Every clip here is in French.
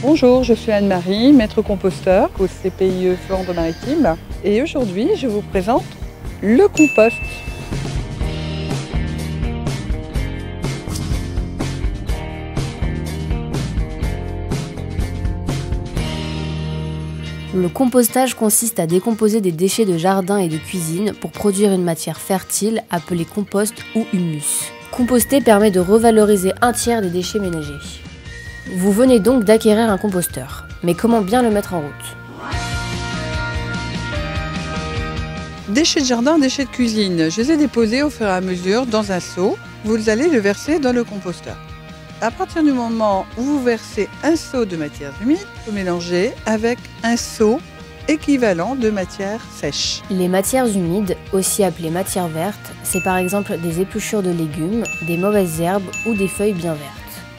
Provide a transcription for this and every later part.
Bonjour, je suis Anne-Marie, maître composteur au CPIE Flandre-Maritime et aujourd'hui je vous présente le compost. Le compostage consiste à décomposer des déchets de jardin et de cuisine pour produire une matière fertile appelée compost ou humus. Composter permet de revaloriser un tiers des déchets ménagers. Vous venez donc d'acquérir un composteur, mais comment bien le mettre en route? Déchets de jardin, déchets de cuisine, je les ai déposés au fur et à mesure dans un seau. Vous allez le verser dans le composteur. À partir du moment où vous versez un seau de matières humides, vous mélangez avec un seau équivalent de matière sèche. Les matières humides, aussi appelées matières vertes, c'est par exemple des épluchures de légumes, des mauvaises herbes ou des feuilles bien vertes.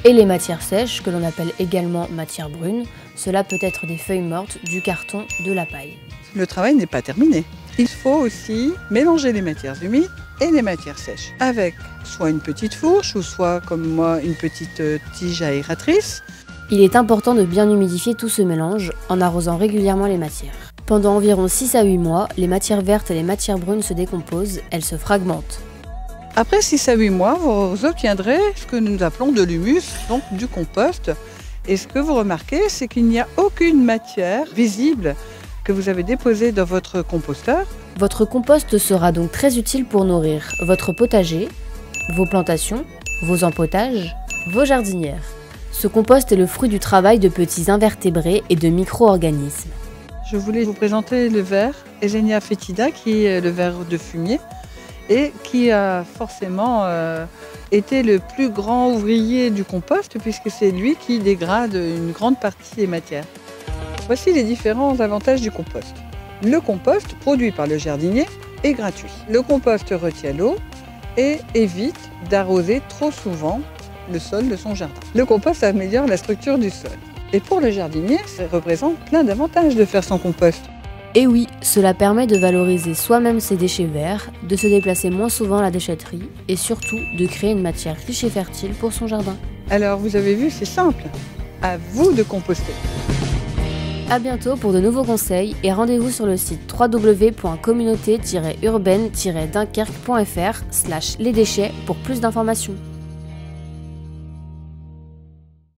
Et les matières sèches, que l'on appelle également matières brunes, cela peut être des feuilles mortes, du carton, de la paille. Le travail n'est pas terminé. Il faut aussi mélanger les matières humides et les matières sèches avec soit une petite fourche ou soit comme moi une petite tige aératrice. Il est important de bien humidifier tout ce mélange en arrosant régulièrement les matières. Pendant environ 6 à 8 mois, les matières vertes et les matières brunes se décomposent, elles se fragmentent. Après 6 à 8 mois, vous obtiendrez ce que nous appelons de l'humus, donc du compost. Et ce que vous remarquez, c'est qu'il n'y a aucune matière visible que vous avez déposée dans votre composteur. Votre compost sera donc très utile pour nourrir votre potager, vos plantations, vos empotages, vos jardinières. Ce compost est le fruit du travail de petits invertébrés et de micro-organismes. Je voulais vous présenter le ver Eugenia foetida, qui est le ver de fumier et qui a forcément été le plus grand ouvrier du compost puisque c'est lui qui dégrade une grande partie des matières. Voici les différents avantages du compost. Le compost produit par le jardinier est gratuit. Le compost retient l'eau et évite d'arroser trop souvent le sol de son jardin. Le compost améliore la structure du sol. Et pour le jardinier, ça représente plein d'avantages de faire son compost. Et oui, cela permet de valoriser soi-même ses déchets verts, de se déplacer moins souvent à la déchetterie et surtout de créer une matière riche et fertile pour son jardin. Alors vous avez vu, c'est simple. À vous de composter. A bientôt pour de nouveaux conseils et rendez-vous sur le site www.communauté-urbaine-dunkerque.fr/lesdéchets pour plus d'informations.